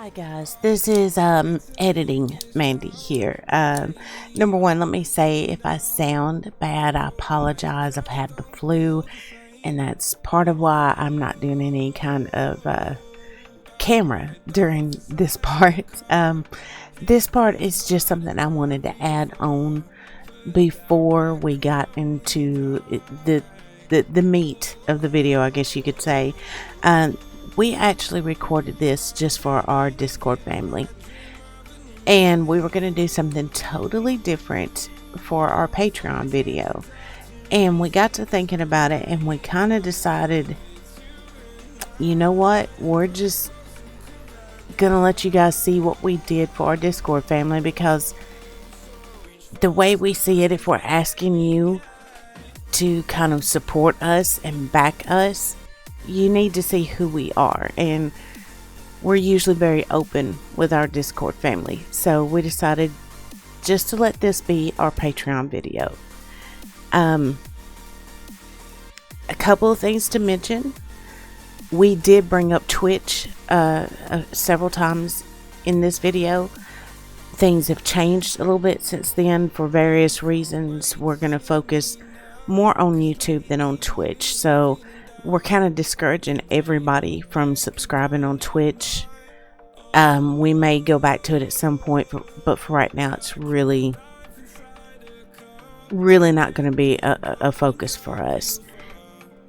Hi guys, this is editing Mandy here. Number one, let me say if I sound bad, I apologize. I've had the flu, and that's part of why I'm not doing any kind of camera during this part. This part is just something I wanted to add on before we got into the meat of the video, I guess you could say. We actually recorded this just for our Discord family, and we were going to do something totally different for our Patreon video. And we got to thinking about it, and we kind of decided, you know what, we're just gonna let you guys see what we did for our Discord family, because the way we see it, if we're asking you to kind of support us and back us, you need to see who we are, and we're usually very open with our Discord family, so we decided just to let this be our Patreon video. A couple of things to mention. We did bring up Twitch several times in this video. Things have changed a little bit since then for various reasons. We're going to focus more on YouTube than on Twitch, so we're kind of discouraging everybody from subscribing on Twitch. We may go back to it at some point, but for right now, it's really not going to be a focus for us.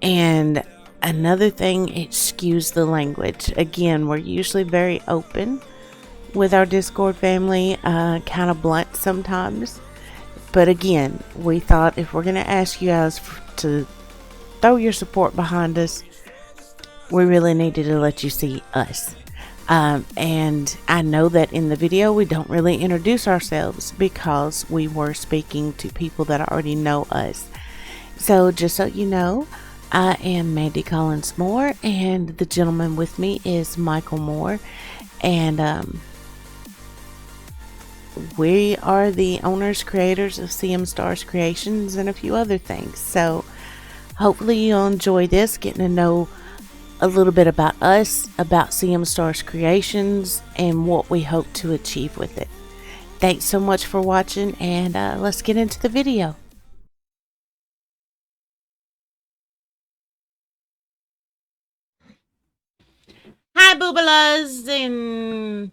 And another thing, excuse the language. Again, we're usually very open with our Discord family, kind of blunt sometimes. But again, we thought if we're going to ask you guys to throw your support behind us, we really needed to let you see us. And I know that in the video we don't really introduce ourselves because we were speaking to people that already know us. So just so you know, I am Mandy Collins Moore, and the gentleman with me is Michael Moore, and we are the owners, creators of CM Stars Creations and a few other things. So hopefully you'll enjoy this, getting to know a little bit about us, about CM Stars Creations, and what we hope to achieve with it. Thanks so much for watching, and let's get into the video. Hi, Boobalas, and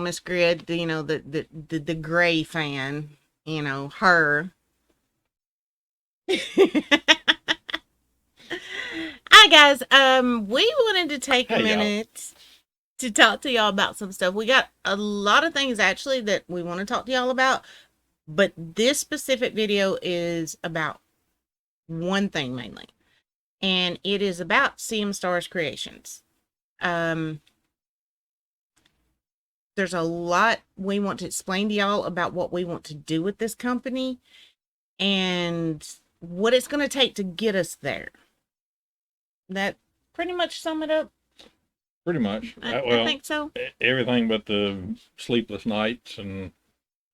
Miss Grid, the gray fan, her. Hi guys, we wanted to take a minute to talk to y'all about some stuff. We got a lot of things actually that we want to talk to y'all about, but this specific video is about one thing mainly, and it is about CM Stars Creations. There's a lot we want to explain to y'all about what we want to do with this company and what it's going to take to get us there. That pretty much sum it up. Pretty much. I think so. Everything but the sleepless nights and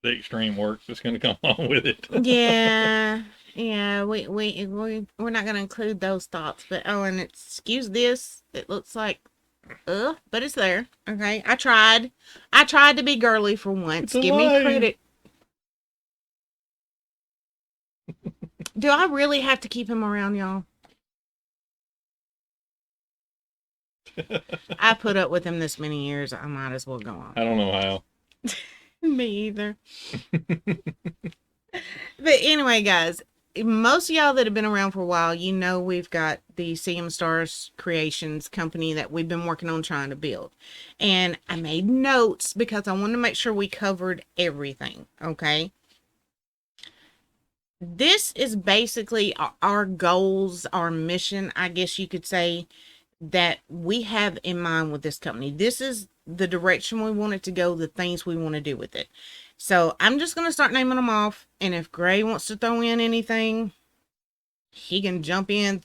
the extreme work that's going to come along with it. Yeah, we're not going to include those thoughts. But and excuse this. It looks like, but it's there. Okay, I tried to be girly for once. Give me credit. Do I really have to keep him around, y'all? I put up with him this many years. I might as well go on. I don't know how. Me either. But anyway, guys, most of y'all that have been around for a while, we've got the CM Stars Creations company that we've been working on trying to build. And I made notes because I wanted to make sure we covered everything, okay? This is basically our goals, our mission, I guess you could say, that we have in mind with this company. This is the direction we want it to go, the things we want to do with it. So I'm just going to start naming them off. And if Gray wants to throw in anything, he can jump in.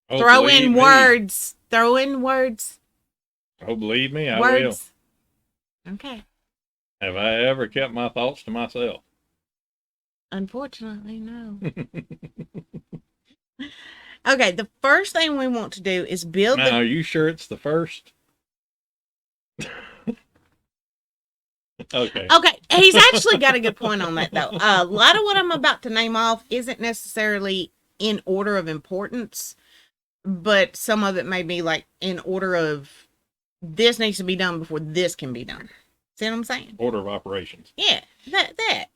Throw in words. Throw in words. Oh, believe me, I will. Okay. Have I ever kept my thoughts to myself? Unfortunately, no. Okay, the first thing we want to do is build. Now, are you sure it's the first? Okay. Okay, he's actually got a good point on that, though. A lot of what I'm about to name off isn't necessarily in order of importance, but some of it may be like in order of this needs to be done before this can be done. See what I'm saying? Order of operations. Yeah, that.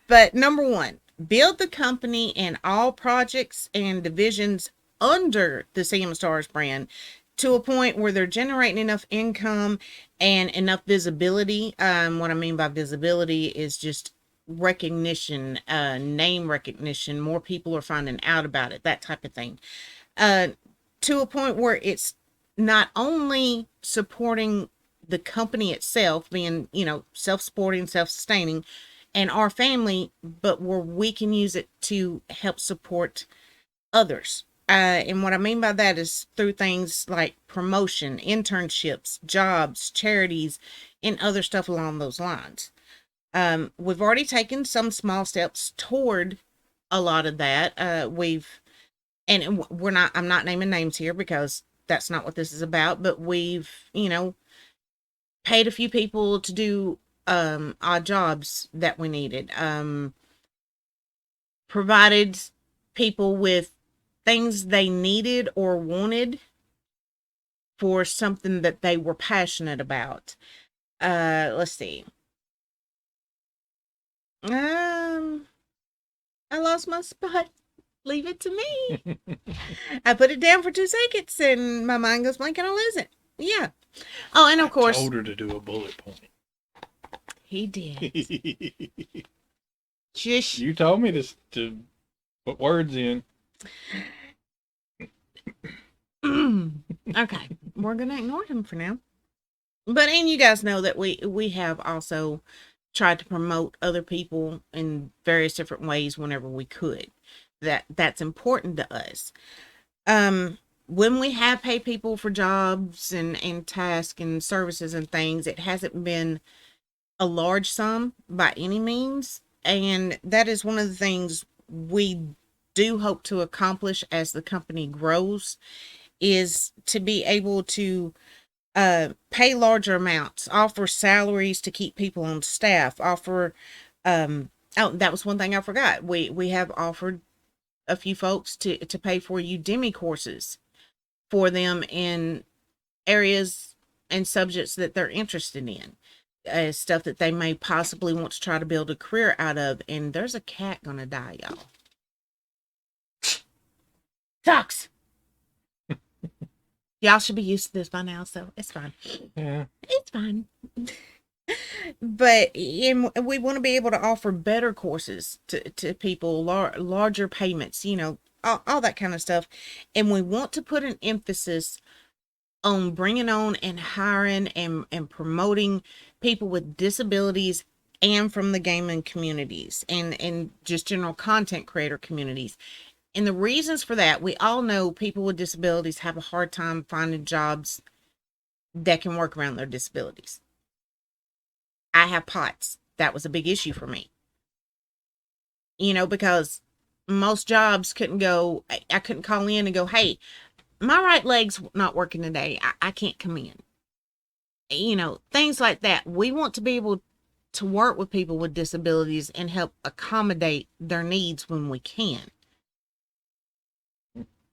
But number one, build the company and all projects and divisions under the CM Stars brand to a point where they're generating enough income and enough visibility. What I mean by visibility is just recognition, name recognition. More people are finding out about it, that type of thing. Uh, to a point where it's not only supporting the company itself, being, self-supporting, self-sustaining, and our family, but where we can use it to help support others. And what I mean by that is through things like promotion, internships, jobs, charities, and other stuff along those lines. We've already taken some small steps toward a lot of that. I'm not naming names here because that's not what this is about, but we've, paid a few people to do odd jobs that we needed. Provided people with things they needed or wanted for something that they were passionate about. Let's see. I lost my spot. Leave it to me. I put it down for 2 seconds and my mind goes blank and I lose it. Yeah. Oh, and of course, Told her to do a bullet point. he did. Shush. You told me to put words in. Okay, we're gonna ignore him for now. But and you guys know that we have also tried to promote other people in various different ways whenever we could. That's important to us. When we have paid people for jobs and tasks and services and things, it hasn't been a large sum by any means. And that is one of the things we do hope to accomplish as the company grows, is to be able to pay larger amounts, offer salaries to keep people on staff, offer oh, that was one thing I forgot. We have offered a few folks to pay for Udemy courses for them in areas and subjects that they're interested in. Stuff that they may possibly want to try to build a career out of. And there's a cat gonna die, y'all. Sucks. Y'all should be used to this by now, so it's fine. Yeah. It's fine. But we want to be able to offer better courses to people, larger payments, all that kind of stuff. And we want to put an emphasis on bringing on and hiring and promoting people with disabilities and from the gaming communities and just general content creator communities. And the reasons for that, we all know people with disabilities have a hard time finding jobs that can work around their disabilities. I have POTS. That was a big issue for me. Because most jobs I couldn't call in and go, hey, my right leg's not working today. I can't come in. Things like that. We want to be able to work with people with disabilities and help accommodate their needs when we can.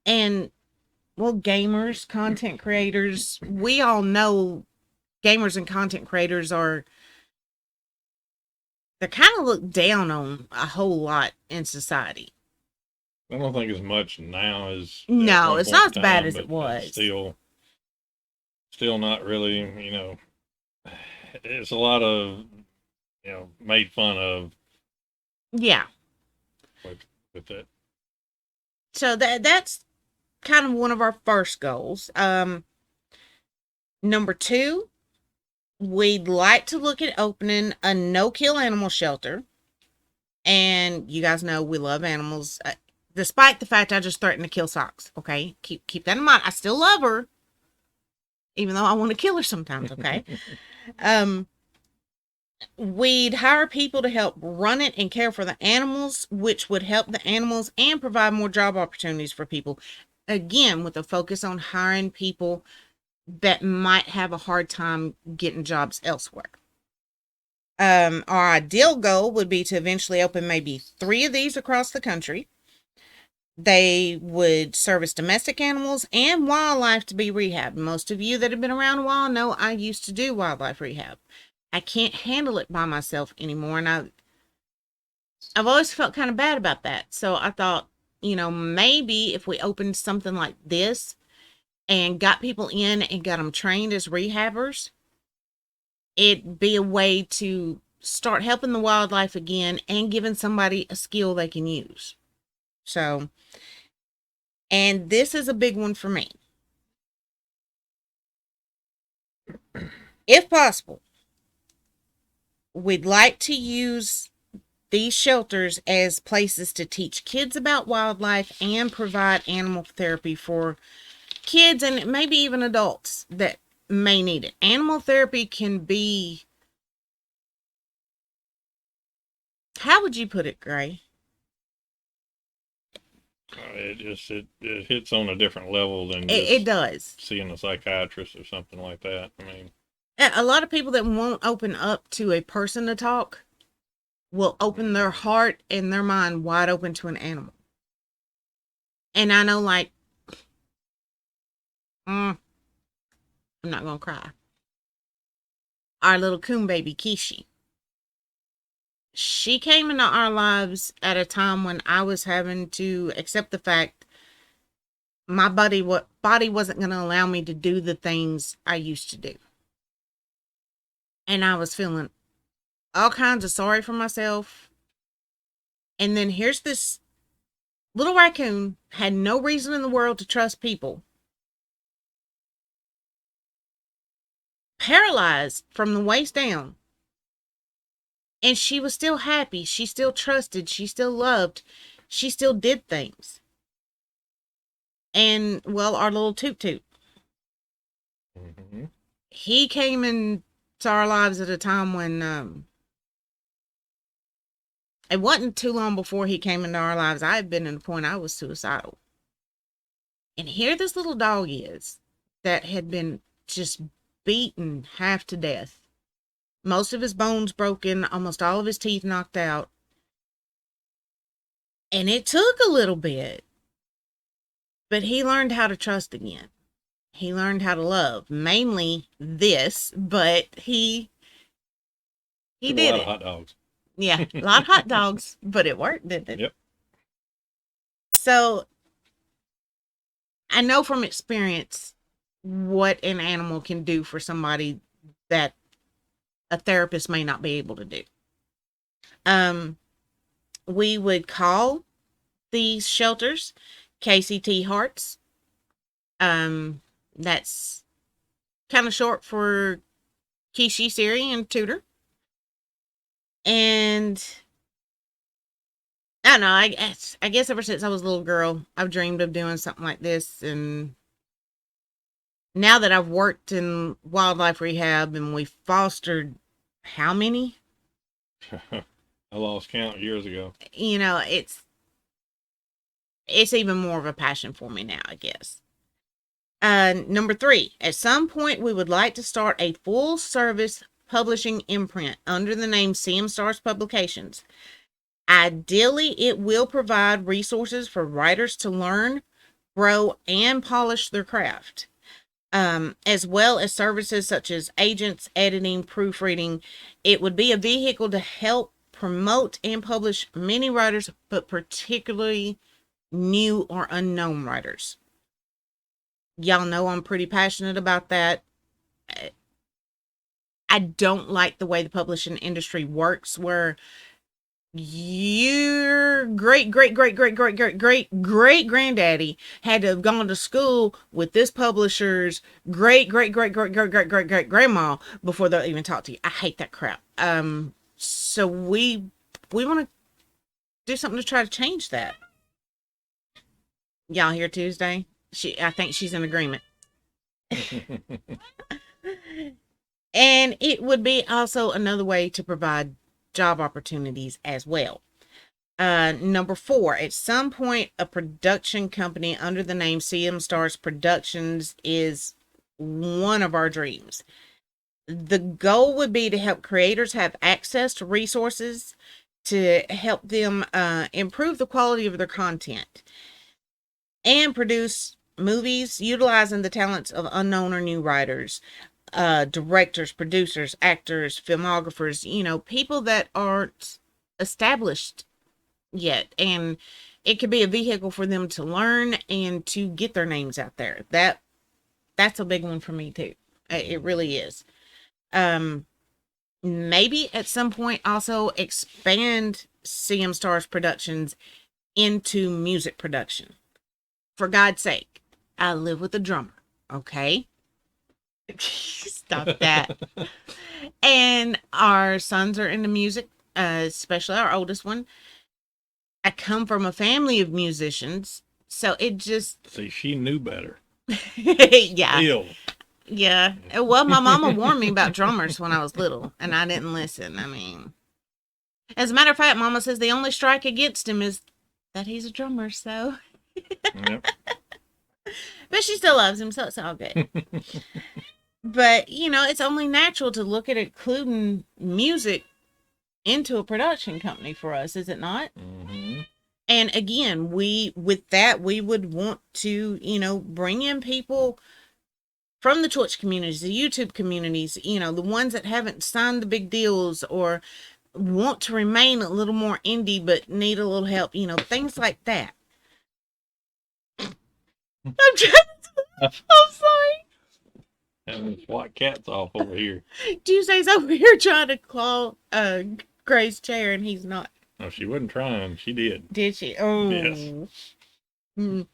And, well, gamers, content creators, we all know gamers and content creators they're kind of looked down on a whole lot in society. I don't think as much now as No, it's not as bad time, as it was. Still not really. It's a lot of made fun of. Yeah. With that. So that's kind of one of our first goals. Number 2, we'd like to look at opening a no-kill animal shelter. And you guys know we love animals. Despite the fact I just threatened to kill Socks, okay? Keep that in mind. I still love her, even though I want to kill her sometimes, okay? We'd hire people to help run it and care for the animals, which would help the animals and provide more job opportunities for people. Again, with a focus on hiring people that might have a hard time getting jobs elsewhere. Our ideal goal would be to eventually open maybe 3 of these across the country. They would service domestic animals and wildlife to be rehabbed. Most of you that have been around a while know I used to do wildlife rehab. I can't handle it by myself anymore, and I've always felt kind of bad about that. So I thought, maybe if we opened something like this and got people in and got them trained as rehabbers, it'd be a way to start helping the wildlife again and giving somebody a skill they can use. So, and this is a big one for me. If possible, we'd like to use these shelters as places to teach kids about wildlife and provide animal therapy for kids and maybe even adults that may need it. Animal therapy can be, how would you put it, Gray? It hits on a different level than It just does. seeing a psychiatrist or something like that. I mean, A lot of people that won't open up to a person to talk will open their heart and their mind wide open to an animal. And I know, like, I'm not going to cry. Our little coon baby, Kishi. She came into our lives at a time when I was having to accept the fact my body wasn't going to allow me to do the things I used to do. And I was feeling all kinds of sorry for myself. And then here's this little raccoon, had no reason in the world to trust people, paralyzed from the waist down. And she was still happy. She still trusted. She still loved. She still did things. And, well, our little Toot Toot. mm-hmm. He came into our lives at a time when it wasn't too long before he came into our lives. I had been to the point I was suicidal. And here this little dog is that had been just beaten half to death. Most of his bones broken, almost all of his teeth knocked out. And it took a little bit. But he learned how to trust again. He learned how to love. Mainly this, but he Took did a lot it. of hot dogs. Yeah, a lot of hot dogs, but it worked, didn't it? Yep. So I know from experience what an animal can do for somebody that a therapist may not be able to do. We would call these shelters KCT Hearts. That's kind of short for Kishi, Siri, and Tutor. And I don't know, I guess ever since I was a little girl, I've dreamed of doing something like this. And now that I've worked in wildlife rehab and we fostered how many? I lost count years ago. It's even more of a passion for me now, I guess. Number 3, at some point we would like to start a full service publishing imprint under the name CM Stars Publications. Ideally, it will provide resources for writers to learn, grow, and polish their craft, as well as services such as agents, editing, proofreading. It would be a vehicle to help promote and publish many writers, but particularly new or unknown writers. Y'all know I'm pretty passionate about that. I don't like the way the publishing industry works, where your great granddaddy had to have gone to school with this publisher's great grandma before they'll even talk to you. I hate that crap. So we want to do something to try to change that. Y'all here Tuesday? I think she's in agreement. And it would be also another way to provide job opportunities as well. Number 4, at some point, a production company under the name CM Stars Productions is one of our dreams. The goal would be to help creators have access to resources to help them improve the quality of their content and produce movies utilizing the talents of unknown or new writers, directors, producers, actors, filmographers, people that aren't established yet. And it could be a vehicle for them to learn and to get their names out there. That's a big one for me too. It really is. Maybe at some point also expand CM Stars Productions into music production. For God's sake, I live with a drummer, okay? Stop that. And our sons are into music, especially our oldest one. I come from a family of musicians, so it just... See, she knew better. Yeah. Still. Yeah. Well, my mama warned me about drummers when I was little, and I didn't listen. I mean, as a matter of fact, mama says the only strike against him is that he's a drummer, so... Yep. But she still loves him, so it's all good. But, it's only natural to look at including music into a production company for us, is it not? Mm-hmm. And again, we would want to, bring in people from the Twitch communities, the YouTube communities, the ones that haven't signed the big deals or want to remain a little more indie but need a little help, things like that. I'm sorry. Having SWAT cats off over here. Tuesday's over here trying to claw Gray's chair, and he's not. No, she wasn't trying. She did. Did she? Oh. Yes.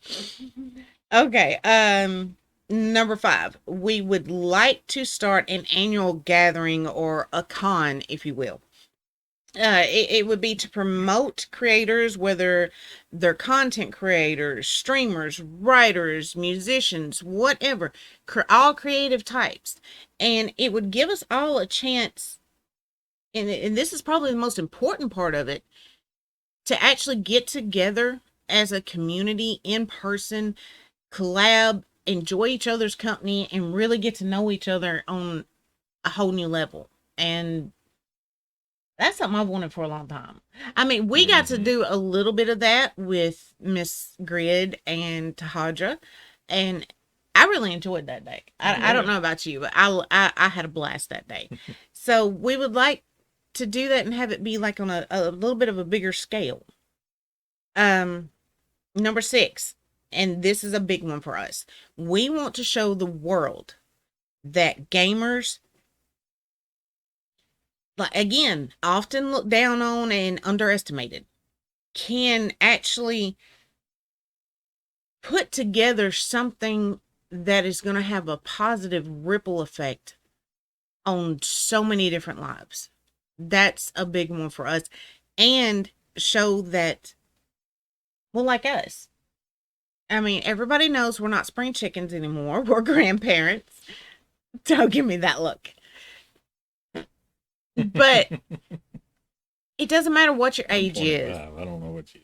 Okay. Number 5. We would like to start an annual gathering or a con, if you will. It would be to promote creators, whether they're content creators, streamers, writers, musicians, whatever, all creative types. And it would give us all a chance, and this is probably the most important part of it, to actually get together as a community in person, collab, enjoy each other's company, and really get to know each other on a whole new level. And that's something I've wanted for a long time. I mean, we got to do a little bit of that with Miss Grid and Tahadra, and I really enjoyed that day. I don't know about you, but I had a blast that day. So we would like to do that and have it be like on a little bit of a bigger scale. Number 6, and this is a big one for us. We want to show the world that gamers, like, again, often looked down on and underestimated, can actually put together something that is going to have a positive ripple effect on so many different lives. That's a big one for us. And show that, well, like us. I mean, everybody knows we're not spring chickens anymore. We're grandparents. Don't give me that look. But it doesn't matter what your age is. I don't know what she's.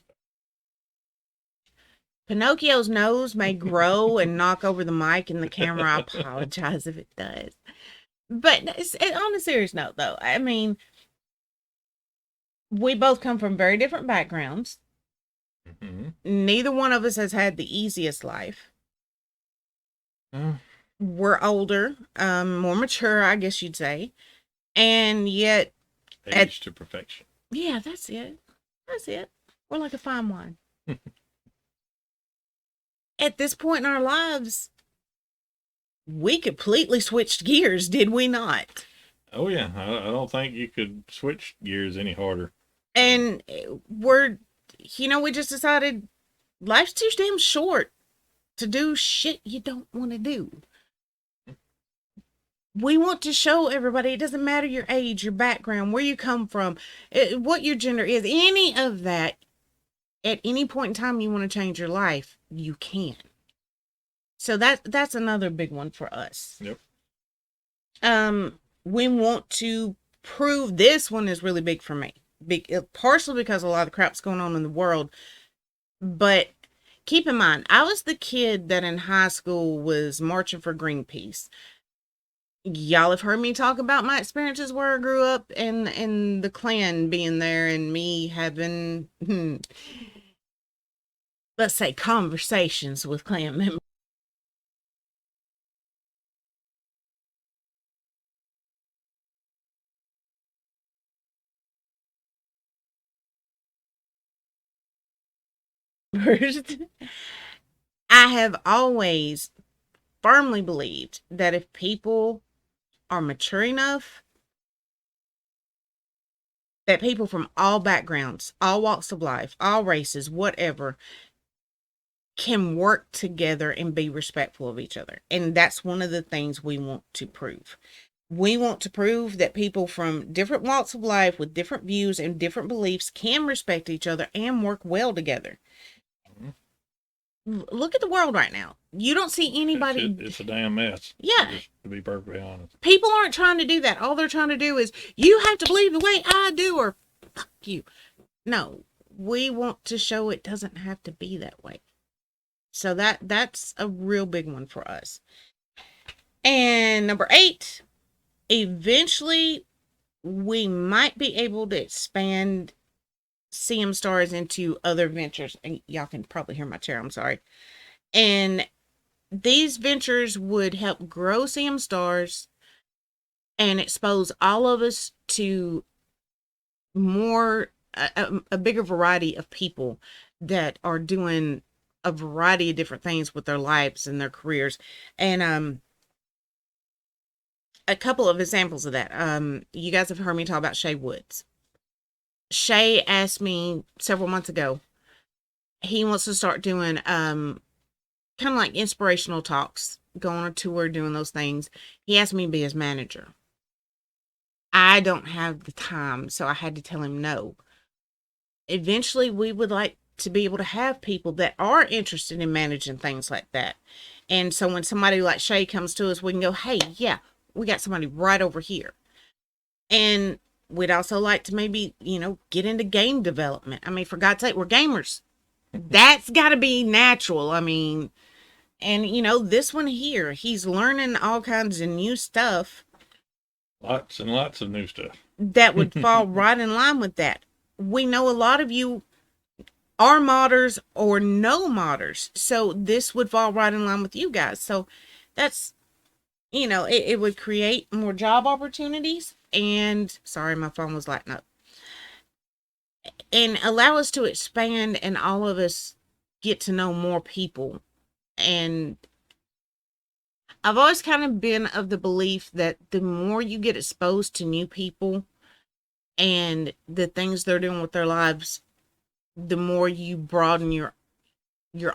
Pinocchio's nose may grow and knock over the mic and the camera. I apologize if it does. But on a serious note, though, I mean, we both come from very different backgrounds. Mm-hmm. Neither one of us has had the easiest life. We're older, more mature, I guess you'd say. And yet... Age to perfection. Yeah, that's it. That's it. We're like a fine wine. At this point in our lives, we completely switched gears, did we not? Oh, yeah. I don't think you could switch gears any harder. And we just decided life's too damn short to do shit you don't want to do. We want to show everybody, it doesn't matter your age, your background, where you come from, what your gender is, any of that. At any point in time you want to change your life, you can. So that's another big one for us. Yep. We want to prove, this one is really big for me. Partially because a lot of crap's going on in the world, but keep in mind, I was the kid that in high school was marching for Greenpeace. Y'all have heard me talk about my experiences where I grew up and the Klan being there and me having, let's say, conversations with Klan members. I have always firmly believed that if people are mature enough, that people from all backgrounds, all walks of life, all races, whatever, can work together and be respectful of each other. And that's one of the things we want to prove. We want to prove that people from different walks of life with different views and different beliefs can respect each other and work well together. Look at the world right now. You don't see anybody. It's a damn mess. Yeah. Just to be perfectly honest. People aren't trying to do that. All they're trying to do is, you have to believe the way I do or fuck you. No, we want to show it doesn't have to be that way. So that's a real big one for us. And number 8, eventually we might be able to expand CM Stars into other ventures. And y'all can probably hear my chair, I'm sorry. And these ventures would help grow CM Stars and expose all of us to more, a bigger variety of people that are doing a variety of different things with their lives and their careers. And a couple of examples of that. You guys have heard me talk about Shay Woods. Shay asked me several months ago, he wants to start doing kind of like inspirational talks, going on a tour, doing those things. He asked me to be his manager. I don't have the time, so I had to tell him no. Eventually, we would like to be able to have people that are interested in managing things like that. And so when somebody like Shay comes to us, we can go, hey, yeah, we got somebody right over here. And we'd also like to maybe, get into game development. I mean, for God's sake, we're gamers. That's got to be natural. I mean, and this one here, he's learning all kinds of new stuff. Lots and lots of new stuff. That would fall right in line with that. We know a lot of you are modders or no modders. So this would fall right in line with you guys. So that's, it would create more job opportunities. And sorry, my phone was lighting up. And allow us to expand and all of us get to know more people. And I've always kind of been of the belief that the more you get exposed to new people and the things they're doing with their lives, the more you broaden your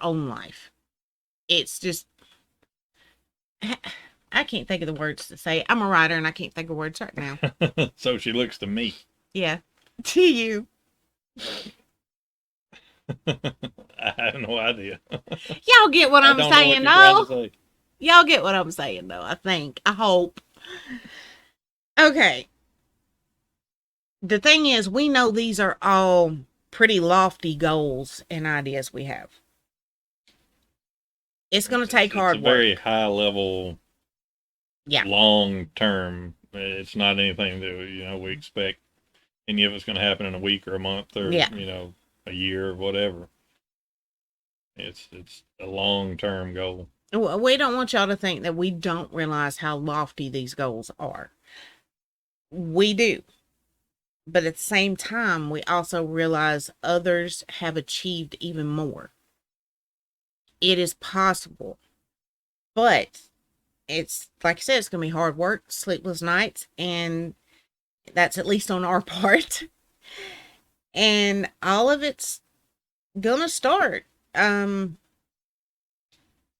own life. It's just, I can't think of the words to say. I'm a writer and I can't think of words right now. So she looks to me. Yeah, to you. I have no idea. Y'all get what I'm saying, though. Say. Y'all get what I'm saying, though, I think. I hope. Okay. The thing is, we know these are all pretty lofty goals and ideas we have. It's going to take hard work. It's a very high level, yeah, long term. It's not anything that, we expect any of it's going to happen in a week or a month or, a year or whatever. It's a long term goal. We don't want y'all to think that we don't realize how lofty these goals are. We do. But at the same time, we also realize others have achieved even more. It is possible. But it's, like I said, it's going to be hard work, sleepless nights, and that's at least on our part. And all of it's going to start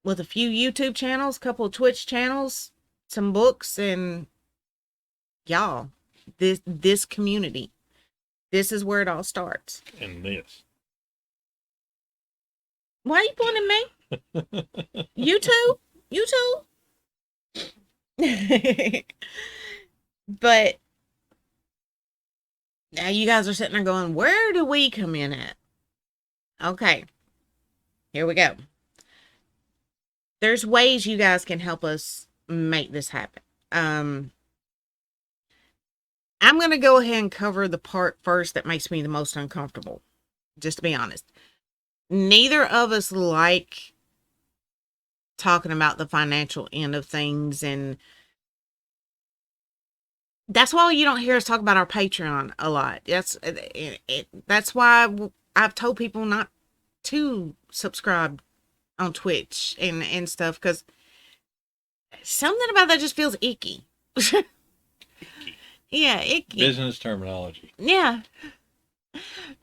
with a few YouTube channels, a couple of Twitch channels, some books, and y'all, this community. This is where it all starts. And this. Why are you pointing at me? YouTube? But now you guys are sitting there going, where do we come in at? Okay. here we go. There's ways you guys can help us make this happen. I'm going to go ahead and cover the part first that makes me the most uncomfortable, just to be honest. Neither of us like talking about the financial end of things, and that's why you don't hear us talk about our Patreon a lot. That's why I've told people not to subscribe on Twitch and stuff, because something about that just feels icky. Icky. Yeah, icky. Business terminology. Yeah.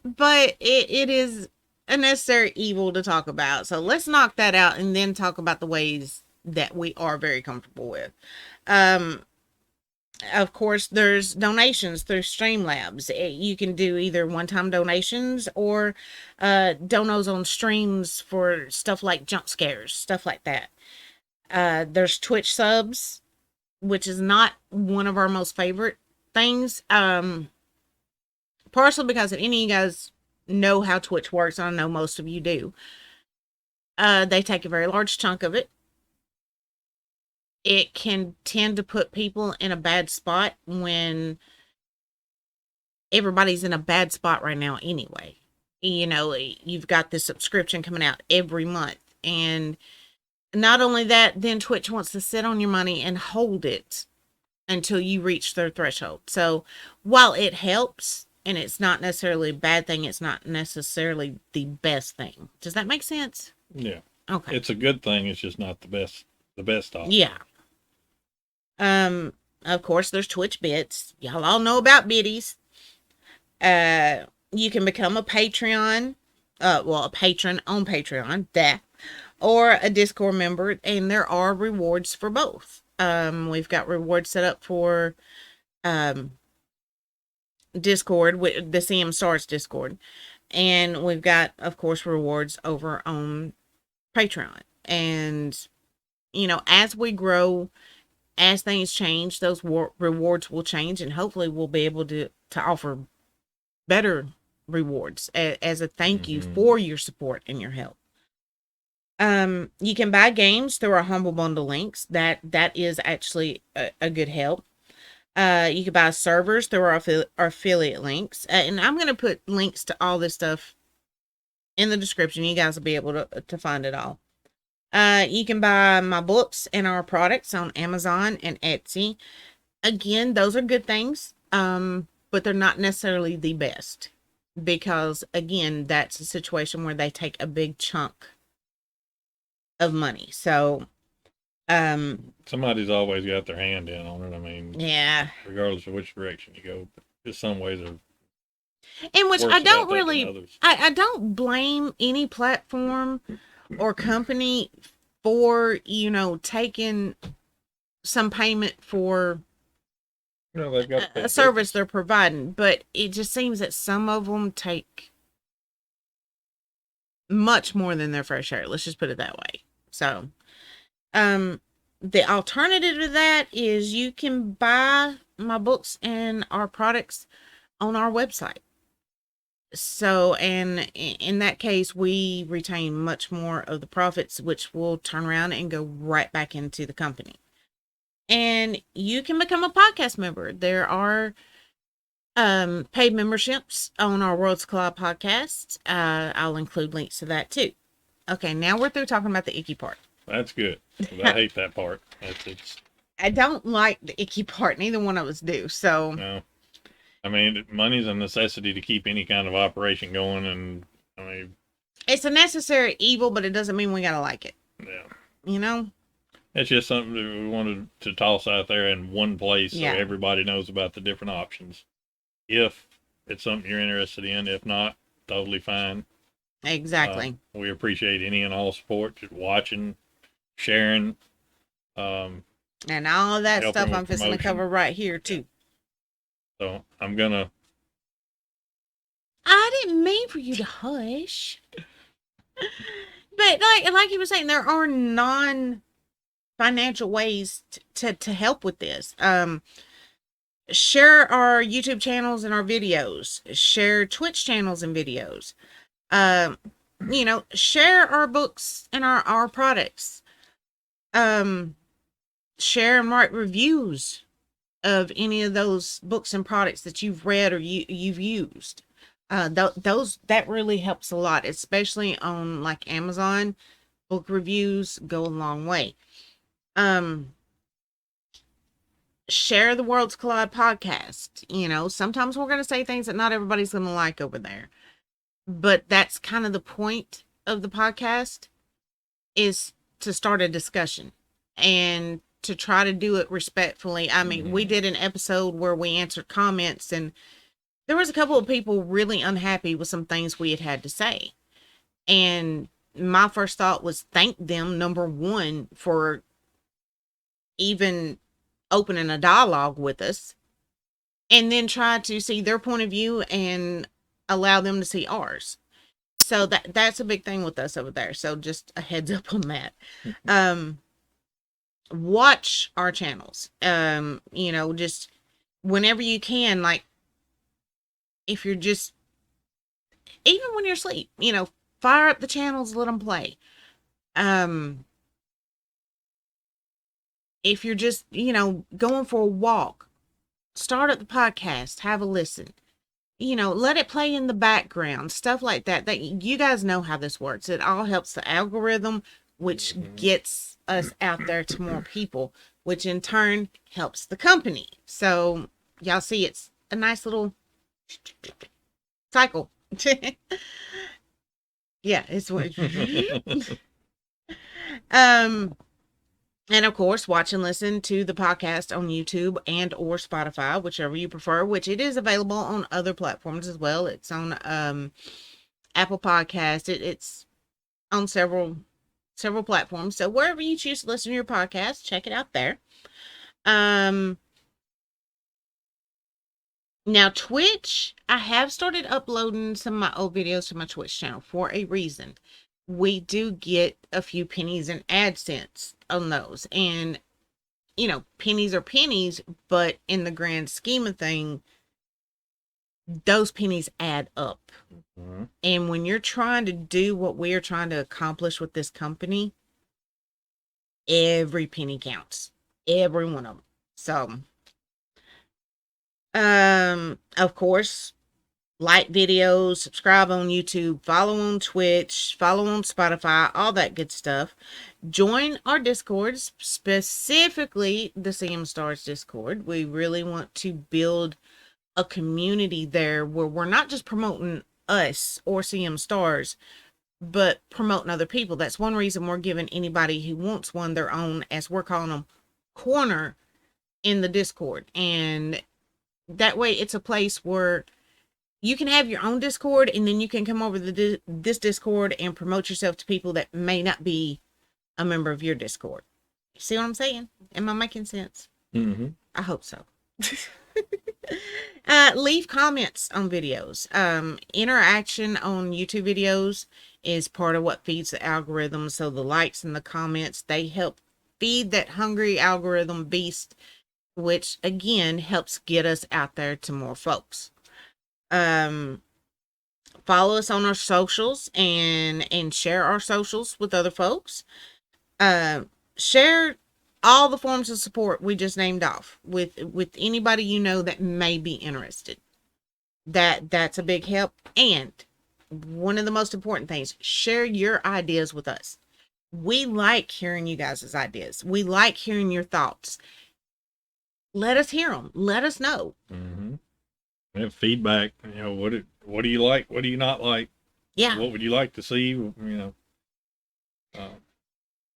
But it is a necessary evil to talk about. So let's knock that out and then talk about the ways that we are very comfortable with. Of course, there's donations through Streamlabs. You can do either one-time donations or donos on streams for stuff like jump scares, stuff like that. There's Twitch subs, which is not one of our most favorite things. Partially because if any of you guys know how Twitch works, I know most of you do. They take a very large chunk of it. It can tend to put people in a bad spot when everybody's in a bad spot right now anyway. You know, you've got this subscription coming out every month. And not only that, then Twitch wants to sit on your money and hold it until you reach their threshold. So while it helps, and it's not necessarily a bad thing, it's not necessarily the best thing. Does that make sense? Yeah. Okay. It's a good thing. It's just not the best option. Yeah. Of course, there's Twitch bits. Y'all all know about biddies. You can become a Patreon, a patron on Patreon, or a Discord member, and there are rewards for both. We've got rewards set up for Discord, with the CM Stars Discord, and we've got, of course, rewards over on Patreon. And you know, as we grow, as things change, those rewards will change, and hopefully we'll be able to offer better rewards as a thank you for your support and your help. You can buy games through our Humble Bundle links. That is actually a good help. You can buy servers through our affiliate links. And I'm going to put links to all this stuff in the description. You guys will be able to find it all. You can buy my books and our products on Amazon and Etsy. Again, those are good things, but they're not necessarily the best, because again, that's a situation where they take a big chunk of money. So somebody's always got their hand in on it. I mean, yeah, regardless of which direction you go, but just some ways are. In which I don't really, I don't blame any platform or company for, you know, taking some payment for they've got a service they're providing, but it just seems that some of them take much more than their fair share. Let's just put it that way. So, the alternative to that is you can buy my books and our products on our website. So, and in that case, we retain much more of the profits, which will turn around and go right back into the company. And you can become a podcast member. There are paid memberships on our Worlds Collide podcast. I'll include links to that too. Okay, now we're through talking about the icky part. That's good. I hate that part. I don't like the icky part. Neither one of us do. So no. I mean, money's a necessity to keep any kind of operation going, and I mean, it's a necessary evil, but it doesn't mean we gotta like it. Yeah. You know? It's just something that we wanted to toss out there in one place so everybody knows about the different options. If it's something you're interested in, if not, totally fine. Exactly. We appreciate any and all support, just watching, sharing, and all of that stuff I'm just gonna cover right here too. So I didn't mean for you to hush. But like you were saying, there are non-financial ways to help with this. Share our YouTube channels and our videos. Share Twitch channels and videos. share our books and our products. Share and write reviews of any of those books and products that you've read or you've used. That really helps a lot, especially on like Amazon. Book reviews go a long way. Share the Worlds Collide podcast. Sometimes we're going to say things that not everybody's going to like over there, but that's kind of the point of the podcast, is to start a discussion and to try to do it respectfully. I mean, we did an episode where we answered comments, and there was a couple of people really unhappy with some things we had to say. And my first thought was thank them, number one, for even opening a dialogue with us, and then try to see their point of view and allow them to see ours. So that's a big thing with us over there. So just a heads up on that. Watch our channels. Just whenever you can, like if you're just, even when you're asleep, fire up the channels, let them play. If you're just, going for a walk, start up the podcast, have a listen. Let it play in the background, stuff like that. That you guys know how this works. It all helps the algorithm, which gets us out there to more people, which in turn helps the company. So y'all see, it's a nice little cycle. Yeah, it's what. And of course, watch and listen to the podcast on YouTube and or Spotify, whichever you prefer, which it is available on other platforms as well. It's on Apple Podcast. It's on several platforms. So wherever you choose to listen to your podcast, check it out there. Now Twitch, I have started uploading some of my old videos to my Twitch channel for a reason. We do get a few pennies in AdSense on those, and pennies are pennies, but in the grand scheme of thing, those pennies add up. And when you're trying to do what we're trying to accomplish with this company, every penny counts, every one of them. So of course, like videos, subscribe on YouTube, follow on Twitch, follow on Spotify, all that good stuff. Join our Discord, specifically the CM Stars Discord. We really want to build a community there where we're not just promoting us or CM Stars, but promoting other people. That's one reason we're giving anybody who wants one their own, as we're calling them, corner in the Discord. And that way it's a place where you can have your own Discord, and then you can come over to this Discord and promote yourself to people that may not be a member of your Discord. See what I'm saying? Am I making sense? I hope so. Leave comments on videos. Interaction on YouTube videos is part of what feeds the algorithm. So the likes and the comments, they help feed that hungry algorithm beast, which again helps get us out there to more folks. Follow us on our socials and share our socials with other folks. Share all the forms of support we just named off with anybody that may be interested. That's a big help. And one of the most important things, share your ideas with us. We like hearing you guys' ideas. We like hearing your thoughts. Let us hear them. Let us know. Have feedback. What do you like? What do you not like? Yeah. What would you like to see?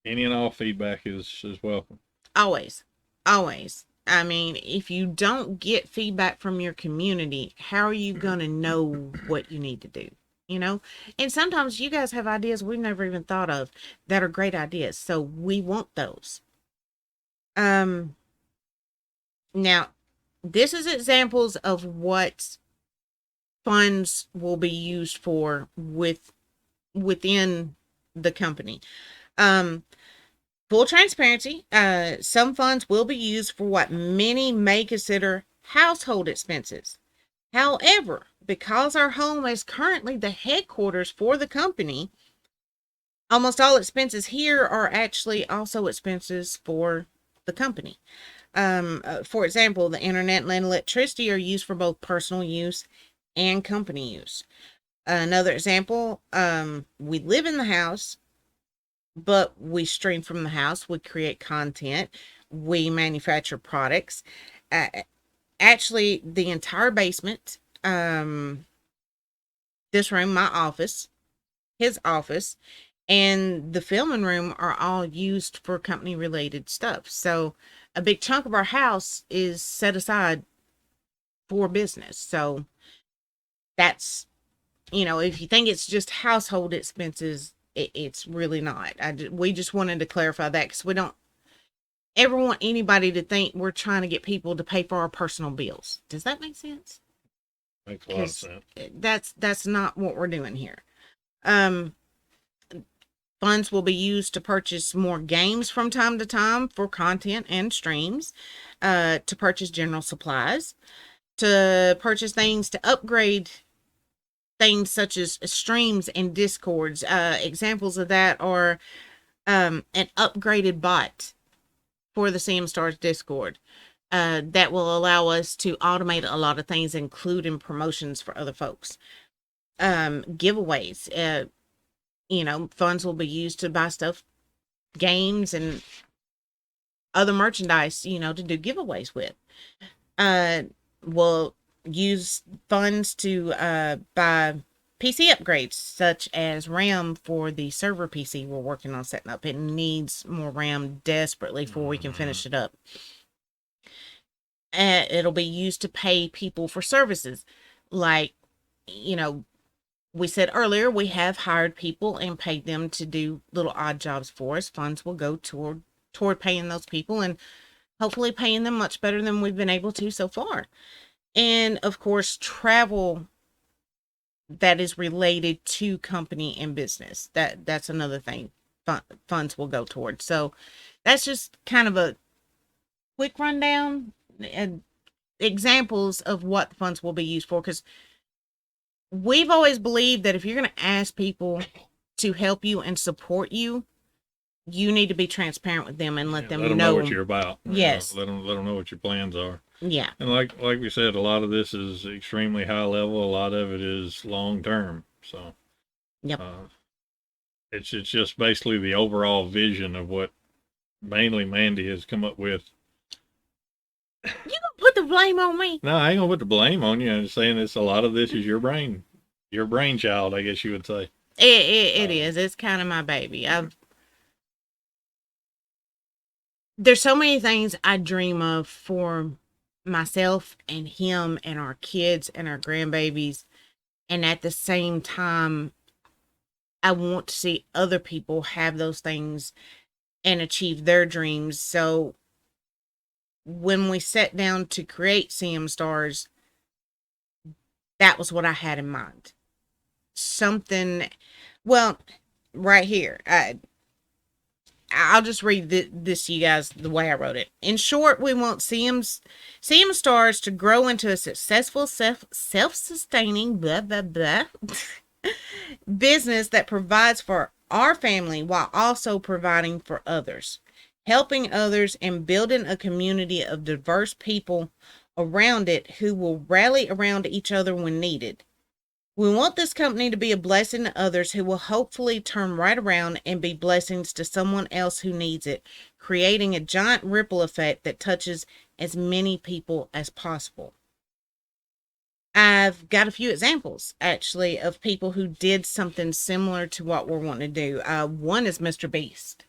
Any and all feedback is welcome. Always. I mean, if you don't get feedback from your community, how are you going to know what you need to do? And sometimes you guys have ideas we've never even thought of that are great ideas. So we want those. Now, this is examples of what funds will be used for within the company. Full transparency, some funds will be used for what many may consider household expenses. However, because our home is currently the headquarters for the company, almost all expenses here are actually also expenses for the company. For example, the internet and electricity are used for both personal use and company use. Another example, we live in the house, but we stream from the house. We create content. We manufacture products. Uh, Actually, the entire basement, this room, my office, his office, and the filming room are all used for company related stuff. So a big chunk of our house is set aside for business. So that's, if you think it's just household expenses, it's really not. We just wanted to clarify that because we don't ever want anybody to think we're trying to get people to pay for our personal bills. Does that make sense? Makes a lot of sense. That's not what we're doing here. Funds will be used to purchase more games from time to time for content and streams, to purchase general supplies, to purchase things to upgrade things such as streams and discords. Examples of that are an upgraded bot for the Sam Stars Discord that will allow us to automate a lot of things, including promotions for other folks. Giveaways. Funds will be used to buy stuff, games, and other merchandise, to do giveaways with. We'll use funds to buy PC upgrades, such as RAM for the server PC we're working on setting up. It needs more RAM desperately before we can finish it up. It'll be used to pay people for services. Like, we said earlier, we have hired people and paid them to do little odd jobs for us. Funds will go toward paying those people and hopefully paying them much better than we've been able to so far. And of course, travel that is related to company and business. That's another thing funds will go towards. So that's just kind of a quick rundown and examples of what the funds will be used for, because we've always believed that if you're going to ask people to help you and support you, you need to be transparent with them and let them know what you're about. Yes. Let them know what your plans are. Yeah. And like we said, a lot of this is extremely high level. A lot of it is long term. So, yep. It's just basically the overall vision of what mainly Mandy has come up with. You gonna put the blame on me? No, I ain't gonna put the blame on you. I'm just saying a lot of this is your brainchild, I guess you would say. It is. It's kind of my baby. There's so many things I dream of for myself and him and our kids and our grandbabies. And at the same time, I want to see other people have those things and achieve their dreams. So when we sat down to create CM Stars, that was what I had in mind. Something, well, right here. I'll just read this to you guys the way I wrote it. In short, we want CM Stars to grow into a successful, self-sustaining, blah, blah, blah, business that provides for our family while also providing for others, helping others, and building a community of diverse people around it who will rally around each other when needed. We want this company to be a blessing to others who will hopefully turn right around and be blessings to someone else who needs it, creating a giant ripple effect that touches as many people as possible. I've got a few examples, actually, of people who did something similar to what we're wanting to do. One is Mr. Beast.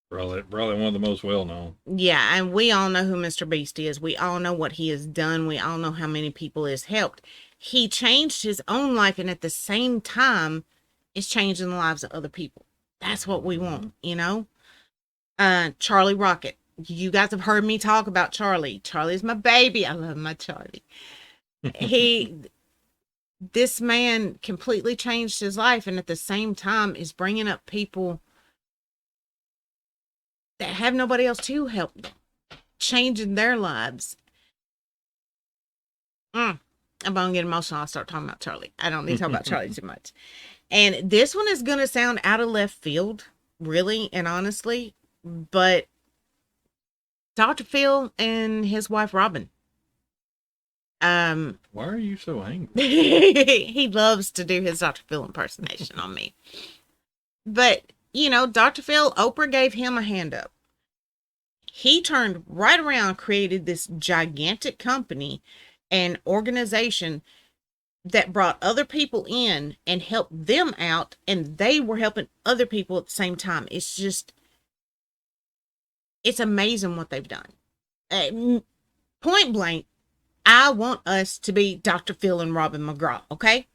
Probably one of the most well-known. Yeah, and we all know who Mr. Beast is. We all know what he has done. We all know how many people he has helped. He changed his own life, and at the same time, is changing the lives of other people. That's what we want, Charlie Rocket. You guys have heard me talk about Charlie. Charlie's my baby. I love my Charlie. This man completely changed his life, and at the same time is bringing up people that have nobody else to help them, changing their lives. I'm going to get emotional. I'll start talking about Charlie. I don't need to talk about Charlie too much. And this one is going to sound out of left field, really and honestly, but Dr. Phil and his wife Robin. Why are you so angry? He loves to do his Dr. Phil impersonation on me. But, Dr. Phil, Oprah gave him a hand up. He turned right around, created this gigantic company and organization that brought other people in and helped them out, and they were helping other people at the same time. It's amazing what they've done. Point blank, I want us to be Dr. Phil and Robin McGraw, okay?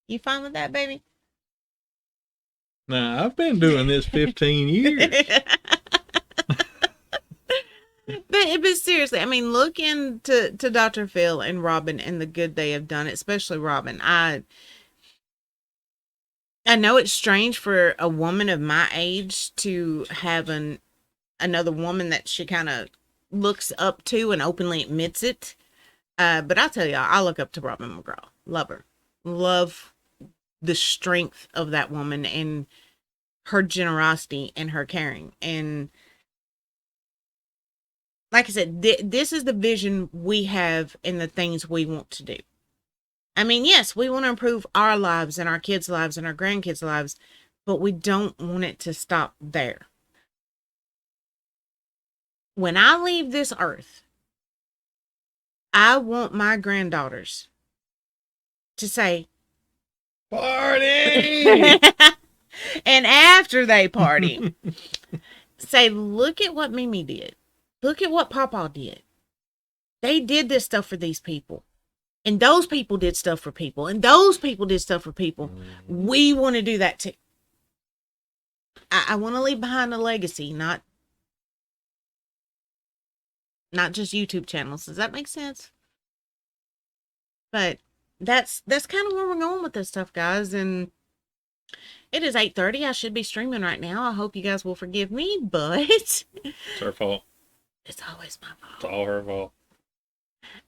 You fine with that, baby? Now, I've been doing this 15 years. But seriously, I mean, look into Dr. Phil and Robin and the good they have done, especially Robin. I know it's strange for a woman of my age to have another woman that she kind of looks up to and openly admits it. But I'll tell y'all, I look up to Robin McGraw. Love her. Love the strength of that woman and her generosity and her caring. And like I said, this is the vision we have and the things we want to do. I mean, yes, we want to improve our lives and our kids' lives and our grandkids' lives, but we don't want it to stop there. When I leave this earth, I want my granddaughters to say, "Party!" And after they party, say, look at what Mimi did. Look at what Papa did. They did this stuff for these people. And those people did stuff for people. And those people did stuff for people. We want to do that too. I want to leave behind a legacy, not just YouTube channels. Does that make sense? But that's kind of where we're going with this stuff, guys. And it is 8:30. I should be streaming right now. I hope you guys will forgive me, but it's her fault. It's always my fault. It's all her fault.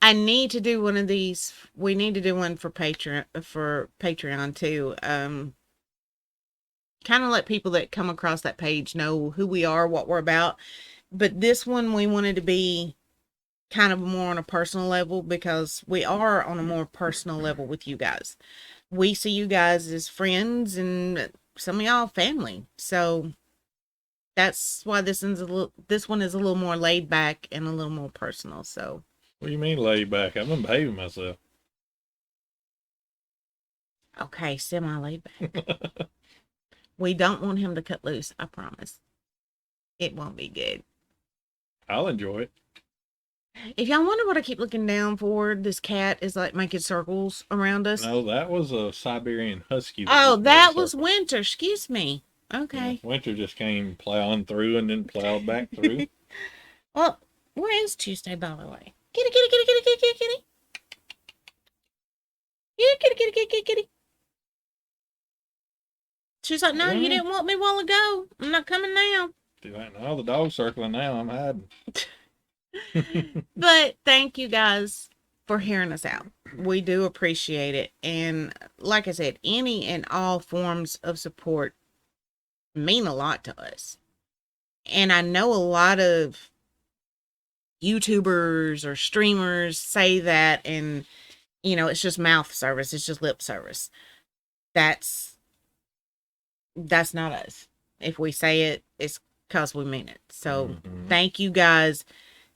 I need to do one of these. We need to do one for Patreon too. Kind of let people that come across that page know who we are, what we're about. But this one we wanted to be kind of more on a personal level because we are on a more personal level with you guys. We see you guys as friends and some of y'all family. So that's why this one is a little more laid back and a little more personal. So what do you mean laid back? I've been behaving myself. Okay, semi laid back. We don't want him to cut loose, I promise. It won't be good. I'll enjoy it. If y'all wonder what I keep looking down for, this cat is like making circles around us. No, that was a Siberian Husky. That was Winter. Excuse me. Okay. Yeah, Winter just came plowing through and then plowed back through. Well, where is Tuesday, by the way? Kitty, kitty, kitty, kitty, kitty, kitty, kitty. Yeah, kitty, kitty, kitty, kitty, kitty. She's like, no, you didn't want me a while ago. I'm not coming now. She's like, no, the dog's circling now. I'm hiding. But thank you guys for hearing us out. We do appreciate it. And like I said, any and all forms of support mean a lot to us. And I know a lot of YouTubers or streamers say that, and it's just mouth service, it's just lip service. That's not us. If we say it, it's because we mean it. So thank you guys.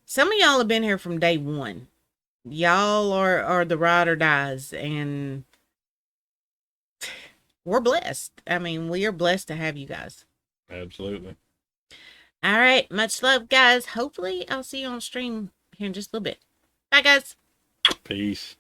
Some of y'all have been here from day one. Y'all are the ride or dies, and we're blessed. I mean, we are blessed to have you guys. Absolutely. All right. Much love, guys. Hopefully, I'll see you on stream here in just a little bit. Bye, guys. Peace.